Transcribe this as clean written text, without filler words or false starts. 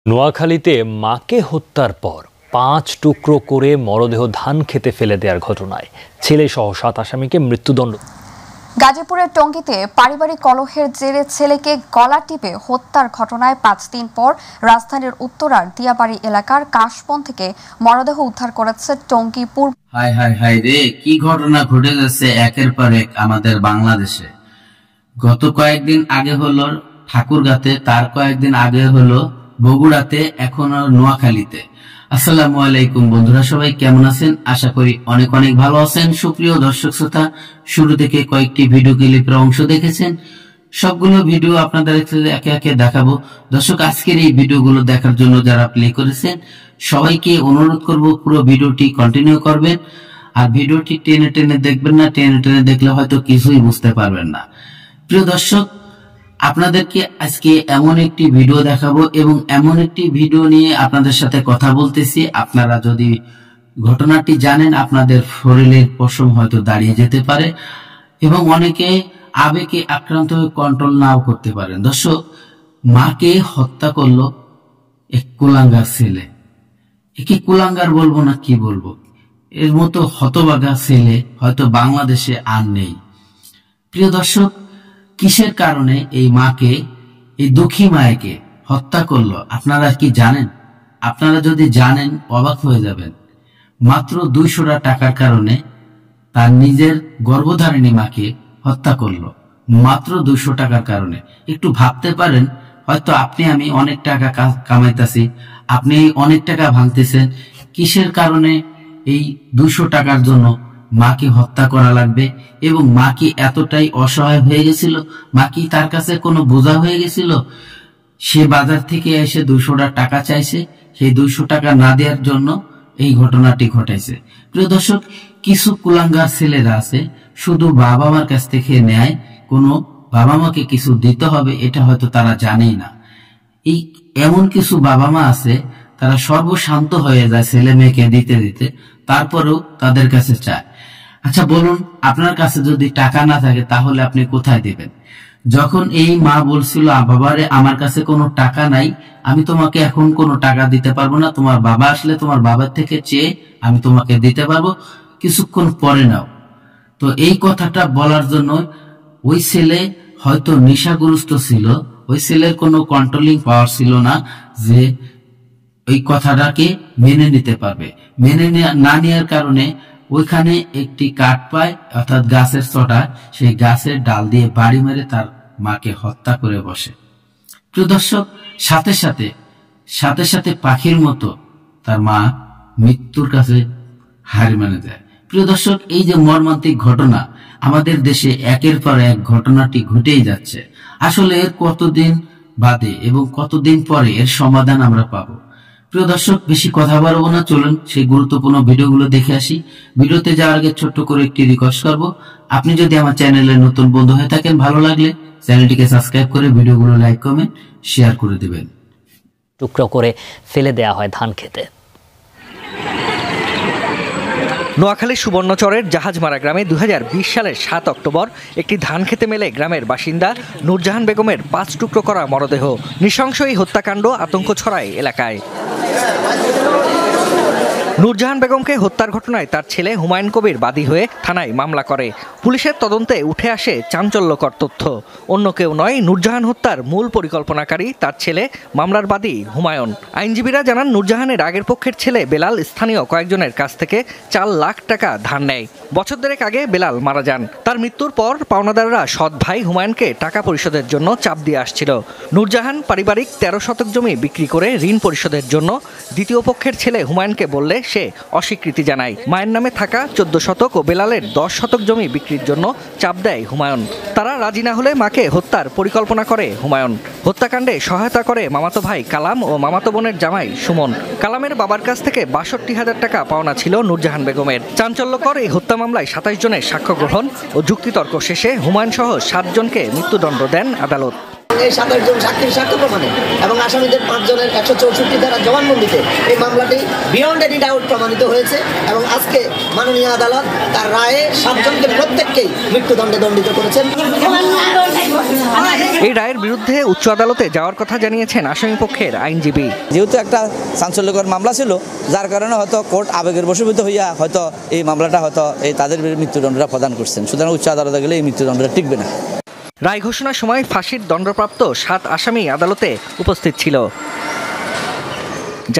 নোয়াখালীতে মাকে হত্যার পর ৫ টুকরো করে মরদেহ ধান খেতে ফেলে দেওয়ার ঘটনায় ছেলে সহ ৭ আসামিকে মৃত্যুদণ্ড। গাজীপুরের টঙ্গীতে পারিবারিক কলহের জেরে ছেলেকে গলা টিপে হত্যার ঘটনায় ৫ দিন পর রাজধানীর উত্তরার দিয়াবাড়ি এলাকার কাশবন থেকে মরদেহ উদ্ধার করেছে টঙ্গী পূর্ব। হায় হায় হায় রে, কি ঘটনা ঘটে যাচ্ছে একের পর এক আমাদের বাংলাদেশে। গত কয়েকদিন আগে হলো ঠাকুরগাঁতে, তার কয়েকদিন আগে হলো বগুড়াতে, এখন নোয়াখালীতে। আসসালামু আলাইকুম বন্ধুরা, সবাই কেমন আছেন? আশা করি অনেক অনেক ভালো আছেন। সুপ্রিয় দর্শক শ্রোতা, শুরু থেকে কয়েকটি ভিডিও ক্লিপের অংশ দেখেছেন, সবগুলো ভিডিও আপনাদের একে একে দেখাবো। দর্শক, আজকের এই ভিডিওগুলো দেখার জন্য যারা প্লে করেছেন সবাইকে অনুরোধ করব পুরো ভিডিওটি কন্টিনিউ করবেন। আর ভিডিওটি টেনে টেনে দেখবেন না, টেনে টেনে দেখলে হয়তো কিছুই বুঝতে পারবেন না। প্রিয় দর্শক, আপনাদেরকে আজকে এমন একটি ভিডিও দেখাবো এবং এমন একটি ভিডিও নিয়ে আপনাদের সাথে কথা বলতেছি, আপনারা যদি ঘটনাটি জানেন আপনাদের শরীরের পশম হয়তো দাঁড়িয়ে যেতে পারে এবং অনেকে আবেগে আক্রান্ত হয়ে কন্ট্রোল নাও করতে পারেন। দর্শক, মাকে হত্যা করলো এক কুলাঙ্গার ছেলে। একে কুলাঙ্গার বলবো না কি বলবো, এর মতো হতভাগা ছেলে হয়তো বাংলাদেশে আর নেই। প্রিয় দর্শক, কিসের কারণে এই মাকে, এই দুঃখী মায়েকে হত্যা করলো আপনারা কি জানেন? আপনারা যদি জানেন অবাক হয়ে যাবেন। মাত্র 200 টাকার কারণে তার নিজের গর্ভধারিণী মাকে হত্যা করলো, মাত্র 200 টাকার কারণে। একটু ভাবতে পারেন, হয়তো আপনি আমি অনেক টাকা কামাইতেছি, আপনি অনেক টাকা ভাঙতেছেন, কিসের কারণে এই 200 টাকার জন্য মাকে হত্যা করা লাগবে? এবং মা কি এতটাই অসহায় হয়ে গেছিল? মা কি তার কাছে কোনো বোঝা হয়ে গেছিল? সে বাজার থেকে এসে 200 টাকা চাইছে, সেই 200 টাকা না দেওয়ার জন্য এই ঘটনাটি ঘটাইছে। প্রিয় দর্শক, কিছু কুলাঙ্গার ছেলেরা আছে শুধু বাবা মার কাছ থেকে নেয়, কোনো বাবা মাকে কিছু দিতে হবে এটা হয়তো তারা জানেই না। এই এমন কিছু বাবা মা আছে তারা সর্বশান্ত হয়ে যায় ছেলে মেয়েকে দিতে দিতে, তারপরেও তাদের কাছে চায়। আচ্ছা বলুন, আপনার কাছে যদি টাকা না থাকে তাহলে আপনি কোথায় দিবেন? যখন এই মা বলছিল, বাবারে আমার কাছে কোনো টাকা নাই, আমি তোমাকে এখন কোনো টাকা দিতে পারবো না, তোমার বাবা আসলে তোমার বাবার থেকে চেয়ে আমি তোমাকে দিতে পারবো, কিছুক্ষণ পরে নাও। তো এই কথাটা বলার জন্য ওই ছেলে হয়তো নেশাগ্রস্ত ছিল, ওই ছেলের কোনো কন্ট্রোলিং পাওয়ার ছিল না যে ওই কথাটাকে মেনে নিতে পারবে। মেনে না নেওয়ার কারণে ওইখানে একটি কাঠ পায়, অর্থাৎ গাছের চটা, সেই গাছের ডাল দিয়ে বাড়ি মেরে তার মাকে হত্যা করে বসে। প্রিয় দর্শক, সাথে সাথে পাখির মতো তার মা মৃত্যুর কাছে হার মেনে যায়। প্রিয় দর্শক, এই যে মর্মান্তিক ঘটনা আমাদের দেশে একের পর এক ঘটনাটি ঘটেই যাচ্ছে। আসলে এর কতদিন বাদে এবং কতদিন পরে এর সমাধান আমরা পাবো? প্রিয় দর্শক, বেশি কথা বাড়াবো না, চলুন সেই গুরুত্বপূর্ণ ভিডিওগুলো দেখে আসি। ভিডিওতে যাওয়ার আগে ছোট্ট করে একটি রিকোয়েস্ট করব, আপনি যদি আমার চ্যানেলে নতুন বন্ধু হয়ে থাকেন, ভালো লাগলে চ্যানেলটিকে সাবস্ক্রাইব করে ভিডিওগুলো লাইক কমেন্ট শেয়ার করে দিবেন। টুকরো করে ফেলে দেয়া হয় ধান খেতে। নোয়াখালীর সুবর্ণচরের জাহাজমারা গ্রামে 2020 সালের 7 অক্টোবর একটি ধান খেতে মেলে গ্রামের বাসিন্দা নূরজাহান বেগমের 5 টুকরো করা মরদেহ। নৃশংস এই হত্যাকাণ্ড আতঙ্ক ছড়ায় এলাকায়। নূরজাহান বেগমকে হত্যার ঘটনায় তার ছেলে হুমায়ুন কবির বাদী হয়ে থানায় মামলা করে। পুলিশের তদন্তে উঠে আসে চাঞ্চল্যকর তথ্য। অন্য কেউ নয়, নূরজাহান হত্যার মূল পরিকল্পনাকারী তার ছেলে, মামলার বাদী হুমায়ুন। আইনজীবীরা জানান, নূরজাহানের আগের পক্ষের ছেলে বেলাল স্থানীয় কয়েকজনের কাছ থেকে 4 লাখ টাকা ধার নেয়। বছর দেড়েক আগে বেলাল মারা যান। তার মৃত্যুর পর পাওনাদাররা সৎ ভাই হুমায়ুনকে টাকা পরিশোধের জন্য চাপ দিয়ে আসছিল। নূরজাহান পারিবারিক 13 শতক জমি বিক্রি করে ঋণ পরিশোধের জন্য দ্বিতীয় পক্ষের ছেলে হুমায়ুনকে বললে সে অস্বীকৃতি জানায়। মায়ের নামে থাকা 14 শতক ও বেলালের 10 শতক জমি বিক্রির জন্য চাপ দেয় হুমায়ুন। তারা রাজি না হলে মাকে হত্যার পরিকল্পনা করে হুমায়ুন। হত্যাকাণ্ডে সহায়তা করে মামাতো ভাই কালাম ও মামাতো বোনের জামাই সুমন। কালামের বাবার কাছ থেকে 62,000 টাকা পাওনা ছিল নূরজাহান বেগমের। চাঞ্চল্যকর এই হত্যা মামলায় 27 জনের সাক্ষ্য গ্রহণ ও যুক্তিতর্ক শেষে হুমায়ুন সহ 7 জনকে মৃত্যুদণ্ড দেন আদালত। এই 27 জন সাক্ষীর সাক্ষ্য প্রমাণে এবং আসামিদের 5 জনের 164 ধারা জবানবন্দিতে এই মামলাটি বিয়ন্ড এনি ডাউট প্রমাণিত হয়েছে এবং আজকে মাননীয় আদালত তার রায়ে 7 জনকে প্রত্যেককেই মৃত্যুদণ্ডে দণ্ডিত করেছেন। এই রায়ের বিরুদ্ধে উচ্চ আদালতে যাওয়ার কথা জানিয়েছেন আসামিপক্ষের আইনজীবী। যেহেতু একটা চাঞ্চল্যকর মামলা ছিল, যার কারণে হয়তো কোর্ট আবেগের বশীভূত হইয়া হয়তো এই মামলাটা হয়তো এই তাদের মৃত্যুদণ্ডটা প্রদান করছেন। সুতরাং উচ্চ আদালতে গেলে এই মৃত্যুদণ্ডটা টিকবে না। রায় ঘোষণার সময় ফাঁসির দণ্ডপ্রাপ্ত 7 আসামি আদালতে উপস্থিত ছিল।